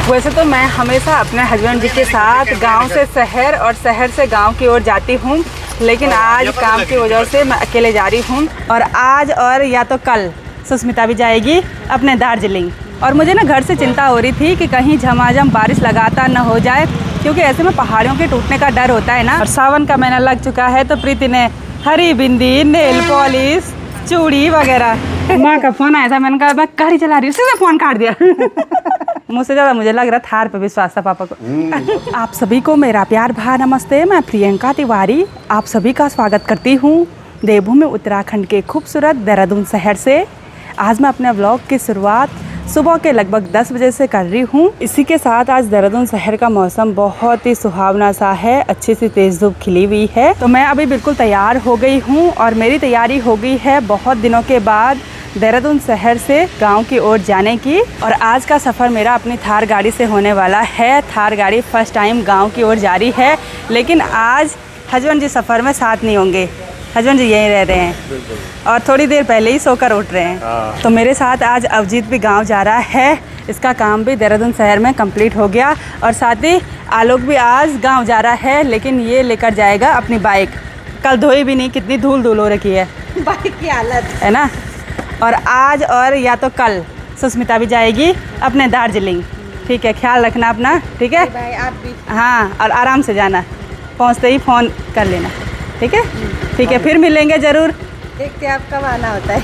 वैसे तो मैं हमेशा अपने हस्बैंड जी के साथ गांव से शहर और शहर से गांव की ओर जाती हूं, लेकिन आज काम की वजह से मैं अकेले जा रही हूं। और आज और या तो कल सुष्मिता भी जाएगी अपने दार्जिलिंग। और मुझे ना घर से चिंता हो रही थी कि कहीं झमाझम बारिश लगातार न हो जाए, क्योंकि ऐसे में पहाड़ियों के टूटने का डर होता है ना। और सावन का महीना लग चुका है तो प्रीति ने हरी बिंदी, नेल पॉलिश, चूड़ी वगैरह। माँ का फोन आया था, मैंने कहा मैं गाड़ी चला रही हूँ, सीधे फोन काट दिया। मुझसे ज़्यादा मुझे लग रहा थार पे विश्वास था पापा को। आप सभी को मेरा प्यार भरा नमस्ते। मैं प्रियंका तिवारी आप सभी का स्वागत करती हूँ देवभूमि उत्तराखंड के खूबसूरत देहरादून शहर से। आज मैं अपने व्लॉग की शुरुआत सुबह के लगभग 10 बजे से कर रही हूँ। इसी के साथ आज देहरादून शहर का मौसम बहुत ही सुहावना सा है, अच्छी सी तेज धूप खिली हुई है। तो मैं अभी बिल्कुल तैयार हो गई हूँ और मेरी तैयारी हो गई है बहुत दिनों के बाद देहरादून शहर से गांव की ओर जाने की। और आज का सफ़र मेरा अपनी थार गाड़ी से होने वाला है। थार गाड़ी फर्स्ट टाइम गांव की ओर जा रही है, लेकिन आज हस्बैंड जी सफ़र में साथ नहीं होंगे। हस्बैंड जी यहीं रह रहे हैं और थोड़ी देर पहले ही सोकर उठ रहे हैं। तो मेरे साथ आज अवजीत भी गांव जा रहा है। इसका काम भी देहरादून शहर में कंप्लीट हो गया। और साथ ही आलोक भी आज गांव जा रहा है, लेकिन ये लेकर जाएगा अपनी बाइक। कल धोई भी नहीं, कितनी धूल धूल हो रखी है बाइक की हालत है ना। और आज और या तो कल सुष्मिता भी जाएगी अपने दार्जिलिंग। ठीक है, ख्याल रखना अपना, ठीक है भाई, आप भी। हाँ, और आराम से जाना, पहुँचते ही फ़ोन कर लेना, ठीक है। ठीक है, फिर मिलेंगे ज़रूर। देखते हैं आप कब आना होता है।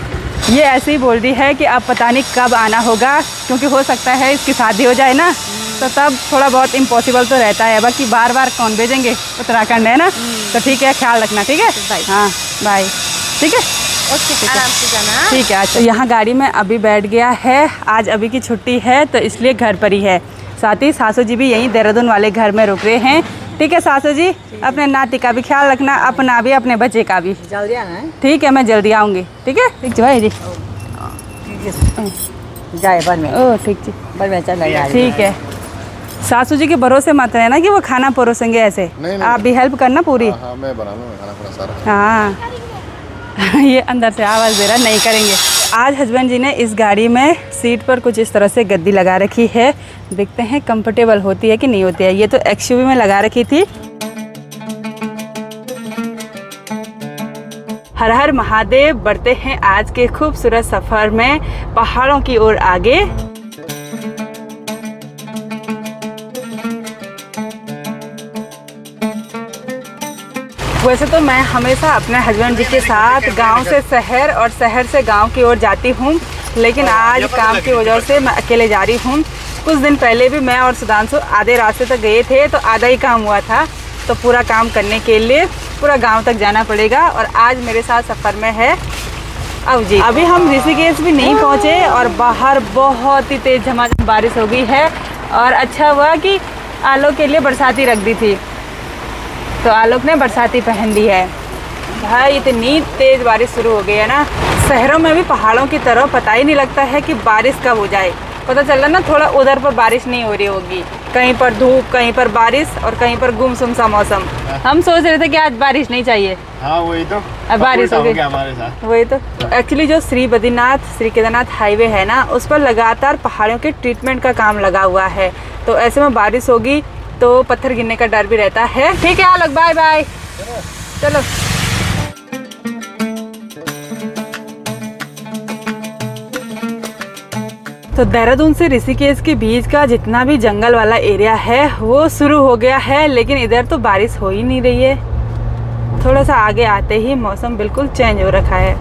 ये ऐसे ही बोल रही है कि अब पता नहीं कब आना होगा, क्योंकि हो सकता है इसकी शादी हो जाए ना, तो तब थोड़ा बहुत इम्पॉसिबल तो रहता है। बाकी बार बार कौन भेजेंगे, उत्तराखंड है ना। तो ठीक है, ख्याल रखना, ठीक है। हाँ बाय, ठीक है, ओके, आराम से जाना। ठीक है। अच्छा, यहाँ गाड़ी में अभी बैठ गया है। आज अभी की छुट्टी है तो इसलिए घर पर ही है। साथ ही सासू जी भी यहीं देहरादून वाले घर में रुक रहे हैं। ठीक है सासू जी, अपने नाती का भी ख्याल रखना, अपना भी, अपने बच्चे का भी। जल्दी आना है। ठीक है, मैं जल्दी आऊँगी। ठीक है, ठीक है भाई जी। जाए बन में। ओ ठीक जी, बन में चल रहा है। ठीक है। सासू जी के भरोसे मत रहना कि वो खाना परोसेंगे ऐसे। नहीं। आप भी हेल्प करना पूरी। हाँ, मैं बना लूँगा खाना पूरा सारा। हाँ ये अंदर से आवाज़ दे रहा, नहीं करेंगे। आज हस्बैंड जी ने इस गाड़ी में सीट पर कुछ इस तरह से गद्दी लगा रखी है। देखते हैं कंफर्टेबल होती है कि नहीं होती है। ये तो एक्सयूवी में लगा रखी थी। हर हर महादेव। बढ़ते हैं आज के खूबसूरत सफ़र में पहाड़ों की ओर आगे। वैसे तो मैं हमेशा अपने हस्बैंड जी के साथ गांव से शहर और शहर से गांव की ओर जाती हूं, लेकिन आज काम की वजह से मैं अकेले जा रही हूं। कुछ दिन पहले भी मैं और सुधांशु आधे रास्ते तक गए थे, तो आधा ही काम हुआ था। तो पूरा काम करने के लिए पूरा गांव तक जाना पड़ेगा। और आज मेरे साथ सफ़र में है अवजीत। अभी हम ऋषिकेश भी नहीं पहुँचे और बाहर बहुत ही तेज़ झमाझम बारिश हो गई है। और अच्छा हुआ कि आलोक के लिए बरसाती रख दी थी, तो आलोक ने बरसाती पहन ली है। भाई इतनी तेज़ बारिश शुरू हो गई है ना। शहरों में भी पहाड़ों की तरह पता ही नहीं लगता है कि बारिश कब हो जाए। पता चल रहा ना, थोड़ा उधर पर बारिश नहीं हो रही होगी, कहीं पर धूप, कहीं पर बारिश और कहीं पर गुमसुम सा मौसम। हम सोच रहे थे कि आज बारिश नहीं चाहिए। हाँ वही तो, अब बारिश हो गई हमारे साथ। वही तो। एक्चुअली जो श्री बद्रीनाथ श्री केदारनाथ हाईवे है ना, उस पर लगातार पहाड़ों के ट्रीटमेंट का काम लगा हुआ है। तो ऐसे में बारिश होगी तो पत्थर गिरने का डर भी रहता है। ठीक है आलोक, बाय बाय, चलो। तो देहरादून से ऋषिकेश के बीच का जितना भी जंगल वाला एरिया है वो शुरू हो गया है, लेकिन इधर तो बारिश हो ही नहीं रही है। थोड़ा सा आगे आते ही मौसम बिल्कुल चेंज हो रखा है।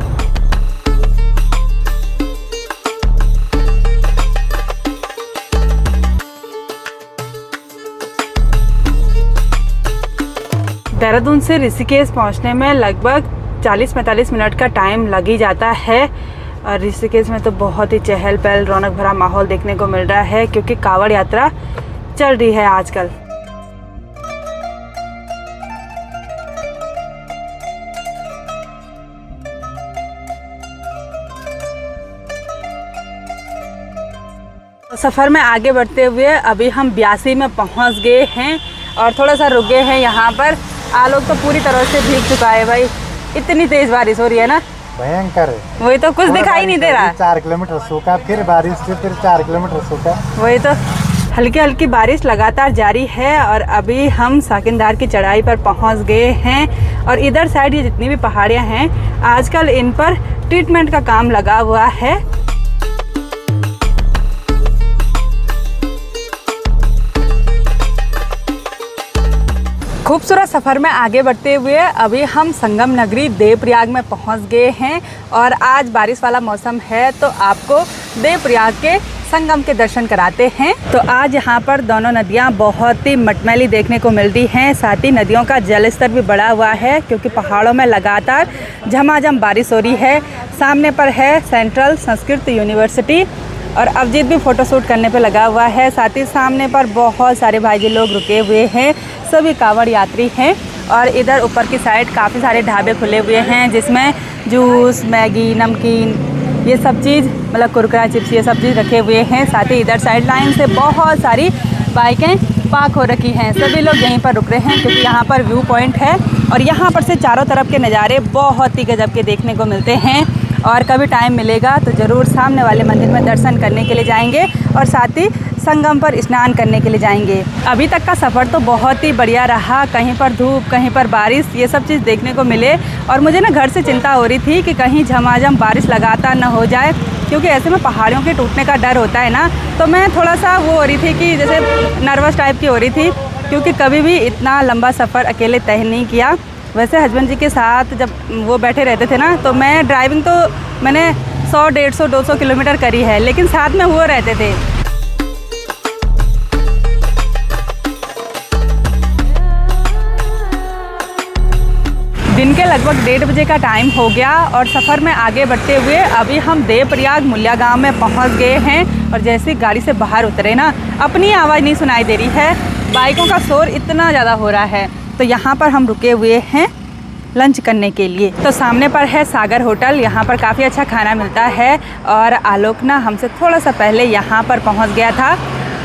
देहरादून से ऋषिकेश पहुंचने में लगभग 40-45 मिनट का टाइम लग ही जाता है। और ऋषिकेश में तो बहुत ही चहल पहल, रौनक भरा माहौल देखने को मिल रहा है, क्योंकि कांवड़ यात्रा चल रही है आजकल। सफ़र में आगे बढ़ते हुए अभी हम ब्यासी में पहुंच गए हैं और थोड़ा सा रुक गए हैं यहाँ पर। आलोक तो पूरी तरह से भीग चुका है भाई, इतनी तेज बारिश हो रही है ना, भयंकर। वही तो, कुछ दिखाई नहीं दे रहा। 4 किलोमीटर सूखा, फिर बारिश से फिर 4 किलोमीटर सूखा। वही तो, हल्की हल्की बारिश लगातार जारी है और अभी हम साकिनदार की चढ़ाई पर पहुंच गए हैं। और इधर साइड ये जितनी भी पहाड़ियां हैं आजकल इन पर ट्रीटमेंट का काम लगा हुआ है। खूबसूरत सफ़र में आगे बढ़ते हुए अभी हम संगम नगरी देवप्रयाग में पहुंच गए हैं और आज बारिश वाला मौसम है तो आपको देवप्रयाग के संगम के दर्शन कराते हैं। तो आज यहाँ पर दोनों नदियाँ बहुत ही मटमैली देखने को मिलती हैं। साथ ही नदियों का जल स्तर भी बढ़ा हुआ है क्योंकि पहाड़ों में लगातार झमाझम बारिश हो रही है। सामने पर है सेंट्रल संस्कृत यूनिवर्सिटी और अभिजीत भी फ़ोटोशूट करने पे लगा हुआ है। साथ ही सामने पर बहुत सारे भाई जी लोग रुके हुए हैं, सभी कांवड़ यात्री हैं। और इधर ऊपर की साइड काफ़ी सारे ढाबे खुले हुए हैं जिसमें जूस, मैगी, नमकीन, ये सब चीज़ मतलब कुरकुरा, चिप्स, ये सब चीज़ रखे हुए हैं। साथ ही इधर साइड लाइन से बहुत सारी बाइकें पार्क हो रखी हैं। सभी लोग यहीं पर रुक रहे हैं क्योंकि यहाँ पर व्यू पॉइंट है और यहाँ पर से चारों तरफ के नज़ारे बहुत ही गजब के देखने को मिलते हैं। और कभी टाइम मिलेगा तो ज़रूर सामने वाले मंदिर में दर्शन करने के लिए जाएंगे और साथ ही संगम पर स्नान करने के लिए जाएंगे। अभी तक का सफ़र तो बहुत ही बढ़िया रहा, कहीं पर धूप, कहीं पर बारिश, ये सब चीज़ देखने को मिले। और मुझे ना घर से चिंता हो रही थी कि कहीं झमाझम बारिश लगातार ना हो जाए क्योंकि ऐसे में पहाड़ियों के टूटने का डर होता है ना। तो मैं थोड़ा सा वो हो रही थी कि जैसे नर्वस टाइप की हो रही थी क्योंकि कभी भी इतना लंबा सफ़र अकेले तय नहीं किया। वैसे हस्बैंड जी के साथ जब वो बैठे रहते थे ना तो मैं ड्राइविंग तो मैंने 100, 150, 200 किलोमीटर करी है, लेकिन साथ में वो रहते थे। दिन के लगभग 1:30 बजे का टाइम हो गया और सफ़र में आगे बढ़ते हुए अभी हम देवप्रयाग मुल्या गांव में पहुंच गए हैं। और जैसे गाड़ी से बाहर उतरे ना अपनी आवाज़ नहीं सुनाई दे रही है, बाइकों का शोर इतना ज़्यादा हो रहा है। तो यहाँ पर हम रुके हुए हैं लंच करने के लिए। तो सामने पर है सागर होटल, यहाँ पर काफ़ी अच्छा खाना मिलता है। और आलोक ना हमसे थोड़ा सा पहले यहाँ पर पहुँच गया था।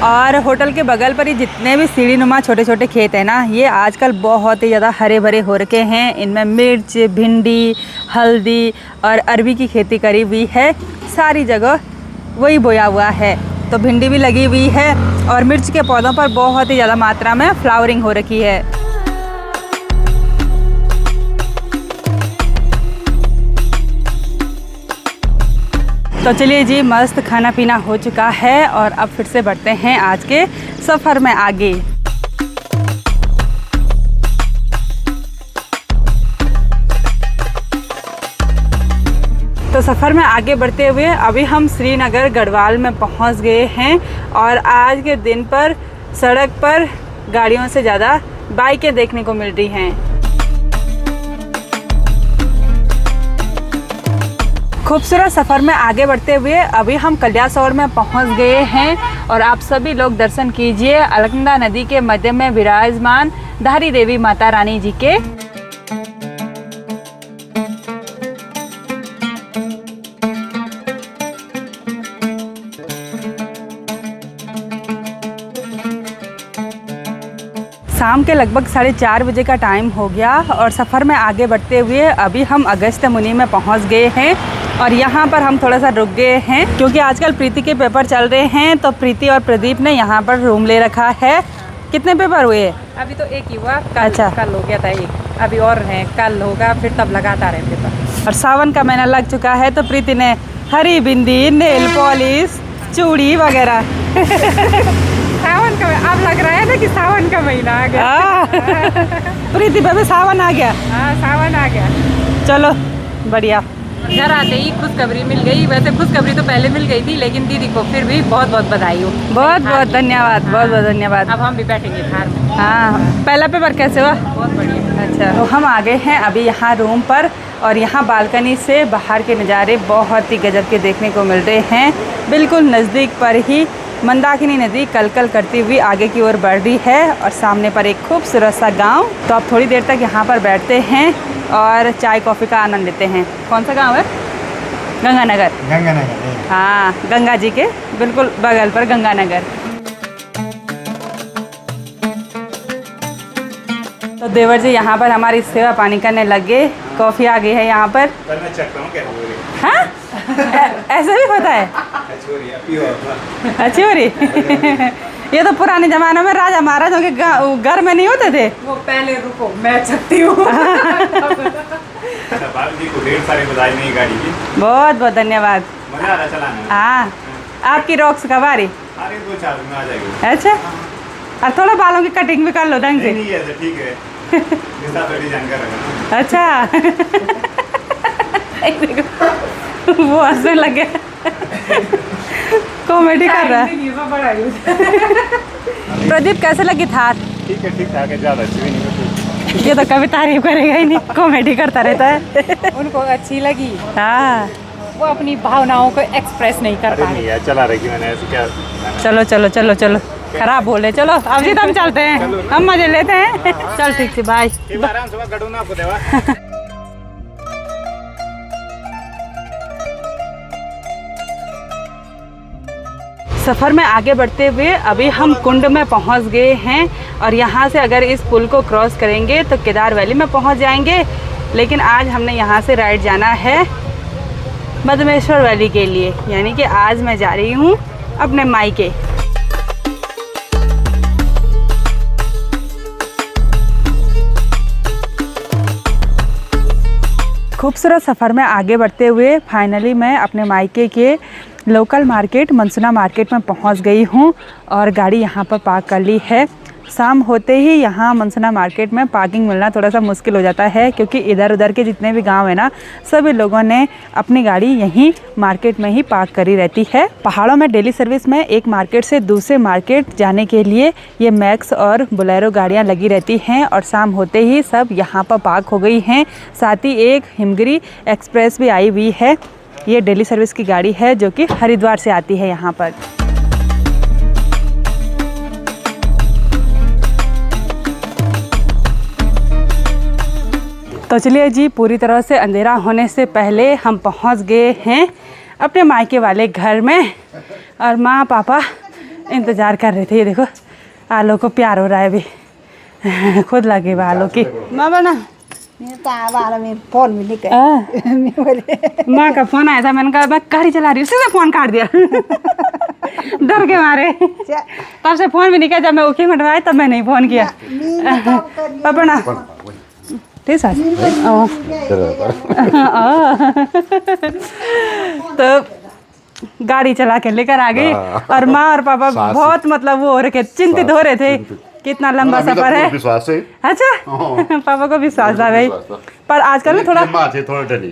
और होटल के बगल पर ही जितने भी सीढ़ी नुमा छोटे छोटे खेत हैं ना, ये आजकल बहुत ही ज़्यादा हरे भरे हो रखे हैं। इनमें मिर्च, भिंडी, हल्दी और अरबी की खेती करी हुई है। सारी जगह वही बोया हुआ है। तो भिंडी भी लगी हुई है और मिर्च के पौधों पर बहुत ही ज़्यादा मात्रा में फ्लावरिंग हो रखी है। तो चलिए जी, मस्त खाना पीना हो चुका है और अब फिर से बढ़ते हैं आज के सफ़र में आगे। तो सफ़र में आगे बढ़ते हुए अभी हम श्रीनगर गढ़वाल में पहुंच गए हैं और आज के दिन पर सड़क पर गाड़ियों से ज़्यादा बाइकें देखने को मिल रही हैं। खूबसूरत सफ़र में आगे बढ़ते हुए अभी हम कल्यासौर में पहुंच गए हैं और आप सभी लोग दर्शन कीजिए अलकनंदा नदी के मध्य में विराजमान धारी देवी माता रानी जी के। शाम के लगभग 4:30 बजे का टाइम हो गया और सफ़र में आगे बढ़ते हुए अभी हम अगस्त्य मुनि में पहुंच गए हैं। और यहाँ पर हम थोड़ा सा रुक गए हैं क्योंकि आजकल प्रीति के पेपर चल रहे हैं। तो प्रीति और प्रदीप ने यहाँ पर रूम ले रखा है। कितने पेपर हुए? अभी तो एक ही हुआ, कल अच्छा, कल हो गया था एक, अभी और है, कल होगा, फिर तब लगातार है पेपर। और सावन का महीना लग चुका है तो प्रीति ने हरी बिंदी, नेल पॉलिश, चूड़ी वगैरह सावन का अब लग रहा है ना कि सावन का महीना आ गया। प्रीति पे भी सावन आ गया। हाँ, सावन आ गया। चलो बढ़िया। घर आते ही खुशखबरी मिल गई। वैसे खुशखबरी तो पहले मिल गई थी लेकिन दीदी को फिर भी बहुत बहुत बधाई हो। बहुत बहुत धन्यवाद, बहुत बहुत धन्यवाद। अब हम भी बैठेंगे थार में। हाँ, पहला पेपर कैसे हुआ? बहुत बढ़िया। अच्छा, तो हम आ गए हैं अभी यहाँ रूम पर और यहाँ बालकनी से बाहर के नज़ारे बहुत ही गजब के देखने को मिल रहे हैं। बिल्कुल नज़दीक पर ही मंदाकिनी नदी कलकल करती हुई आगे की ओर बढ़ रही है और सामने पर एक खूबसूरत सा गांव। तो अब थोड़ी देर तक यहाँ पर बैठते हैं और चाय कॉफ़ी का आनंद लेते हैं। कौन सा गांव है? गंगानगर। गंगानगर। हाँ, गंगा जी के बिल्कुल बगल पर गंगानगर। तो देवर जी यहाँ पर हमारी सेवा पानी करने लग गए। कॉफ़ी आ गई है यहाँ पर। हाँ, ऐसा भी होता है? अच्छी हो रही ये तो पुराने जमाने में राजा महाराजों के घर में नहीं होते थे। वो पहले रुको, मैं सकती हूँ। जी को ढेर सारी बधाई नई गाड़ी की। बहुत बहुत धन्यवाद। मजा आ रहा चलाने में। हाँ, आपकी रॉक्स कब आ रही? अरे 2-4 दिन में आ जाएगी। अच्छा, और थोड़ा बालों की कटिंग भी कर लो ढंग से। नहीं ऐसा ठीक है। जैसा तो डिजाइन कर रखा। अच्छा। वो हंसने लगे, कॉमेडी कर रहा है। प्रदीप कैसे लगी थार? ठीक है, ठीक ठाक है, ज़्यादा अच्छी भी नहीं। ये तो कभी तारीफ करेगा ही नहीं, कॉमेडी करता रहता है। उनको अच्छी लगी। हाँ, वो अपनी भावनाओं को एक्सप्रेस नहीं कर पा नहीं यार, चला रही मैंने ऐसे क्या। चलो चलो चलो चलो, खराब बोले। चलो अब जी हम चलते हैं, हम मजे लेते हैं। चल ठीक से, बाय। आराम से गड़ू ना आपको देवा। सफ़र में आगे बढ़ते हुए अभी हम कुंड में पहुंच गए हैं और यहाँ से अगर इस पुल को क्रॉस करेंगे तो केदार वैली में पहुंच जाएंगे। लेकिन आज हमने यहाँ से राइड जाना है मधमेश्वर वैली के लिए, यानी कि आज मैं जा रही हूँ अपने मायके। खूबसूरत सफ़र में आगे बढ़ते हुए फाइनली मैं अपने मायके के लोकल मार्केट मनसुना मार्केट में पहुंच गई हूं और गाड़ी यहां पर पार्क कर ली है। शाम होते ही यहां मनसुना मार्केट में पार्किंग मिलना थोड़ा सा मुश्किल हो जाता है, क्योंकि इधर उधर के जितने भी गांव है ना, सभी लोगों ने अपनी गाड़ी यहीं मार्केट में ही पार्क करी रहती है। पहाड़ों में डेली सर्विस में एक मार्केट से दूसरे मार्केट जाने के लिए ये मैक्स और बोलेरो गाड़ियाँ लगी रहती हैं और शाम होते ही सब यहाँ पर पार्क हो गई हैं। साथ ही एक हिमगिरी एक्सप्रेस भी आई हुई है। ये डेली सर्विस की गाड़ी है जो कि हरिद्वार से आती है यहाँ पर। तो चलिए जी, पूरी तरह से अंधेरा होने से पहले हम पहुँच गए हैं अपने मायके वाले घर में और माँ पापा इंतज़ार कर रहे थे। ये देखो आलो को प्यार हो रहा है अभी, खुद लगे हुआ आलो की। माँ बना फोन भी निकल। माँ का फोन आया था, मैंने कहा मैं गाड़ी चला रही हूँ, सीधे फोन काट दिया। डर के मारे तब से फोन भी नहीं किया। जब मैं ओके मटवाए तब मैं नहीं फोन किया। पापा ना ठीक है। तो गाड़ी चला के लेकर आ गई और माँ और पापा बहुत मतलब वो हो रहे थे, चिंतित हो रहे थे, कितना लंबा सफर है। अच्छा, पापा को विश्वास था भाई, पर आजकल ना थोड़ा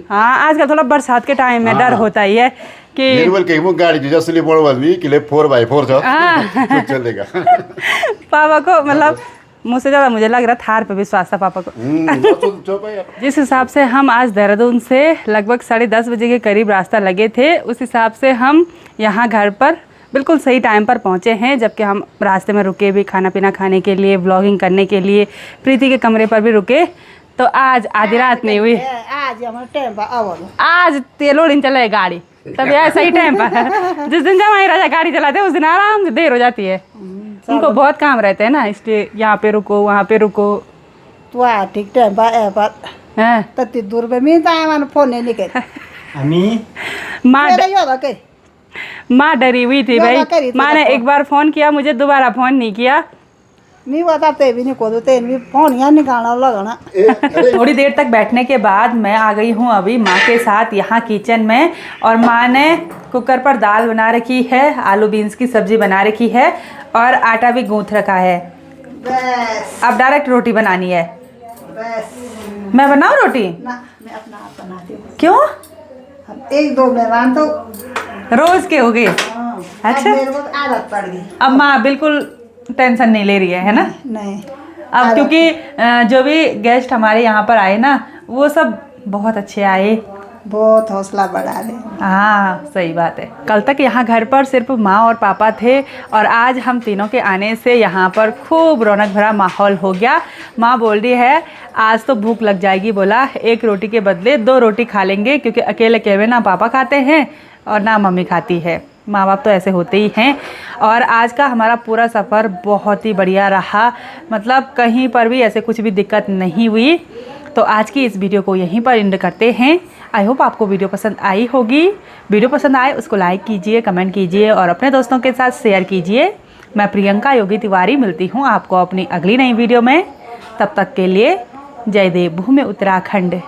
हाँ, आजकल थोड़ा बरसात के टाइम में डर होता ही है कि गाड़ी जसले बड़ो कि 4x4 चलेगा। पापा को मतलब मुझसे ज़्यादा मुझे लग रहा थार पे विश्वास था पापा को। जिस हिसाब से हम आज देहरादून से लगभग 10:30 बजे के करीब रास्ता लगे थे, उस हिसाब से हम यहाँ घर पर बिल्कुल सही टाइम पर पहुँचे हैं। जबकि हम रास्ते में रुके भी खाना पीना खाने के लिए, व्लॉगिंग करने के लिए, प्रीति के कमरे पर भी रुके। तो आज आधी रात नहीं हुई, आज तेलों दिन चले गाड़ी, तब यार सही टाइम पर। जिस दिन जमाई राजा गाड़ी चलाते हैं उस दिन आराम से देर हो जाती है। उनको बहुत काम रहते हैं ना, इसलिए यहाँ पे रुको वहाँ पे रुको। तो ठीक टाइम पर तत्ती दूर पे मी तायमान फोन नहीं निकल। माँ डरी हुई थी भाई। माँ ने एक बार फ़ोन किया मुझे, दोबारा फ़ोन नहीं किया। मी बताते भी नहीं को दो भी फोन यहाँ निकालना लगना। थोड़ी देर तक बैठने के बाद मैं आ गई हूँ अभी माँ के साथ यहाँ किचन में, और माँ ने कुकर पर दाल बना रखी है, आलू बीन्स की सब्जी बना रखी है और आटा भी गूँथ रखा है। अब डायरेक्ट रोटी बनानी है। मैं बनाऊँ रोटी? ना, मैं अपना आप बनाती हूँ। क्यों? एक दो मेहमान तो रोज के हो गए। अच्छा, मेरे को आदत पड़ गई। अब माँ बिल्कुल टेंशन नहीं ले रही है ना? नहीं, अब क्योंकि जो भी गेस्ट हमारे यहाँ पर आए ना, वो सब बहुत अच्छे आए, बहुत हौसला बढ़ा दे। हाँ सही बात है। कल तक यहाँ घर पर सिर्फ माँ और पापा थे और आज हम तीनों के आने से यहाँ पर खूब रौनक भरा माहौल हो गया। माँ बोल रही है आज तो भूख लग जाएगी, बोला 1 रोटी के बदले 2 रोटी खा लेंगे, क्योंकि अकेले अकेले ना पापा खाते हैं और ना मम्मी खाती है। माँ बाप तो ऐसे होते ही हैं। और आज का हमारा पूरा सफ़र बहुत ही बढ़िया रहा, मतलब कहीं पर भी ऐसे कुछ भी दिक्कत नहीं हुई। तो आज की इस वीडियो को यहीं पर एंड करते हैं। आई होप आपको वीडियो पसंद आई होगी। वीडियो पसंद आए उसको लाइक कीजिए, कमेंट कीजिए और अपने दोस्तों के साथ शेयर कीजिए। मैं प्रियंका योगी तिवारी मिलती हूँ आपको अपनी अगली नई वीडियो में। तब तक के लिए जय देव भूमि उत्तराखंड।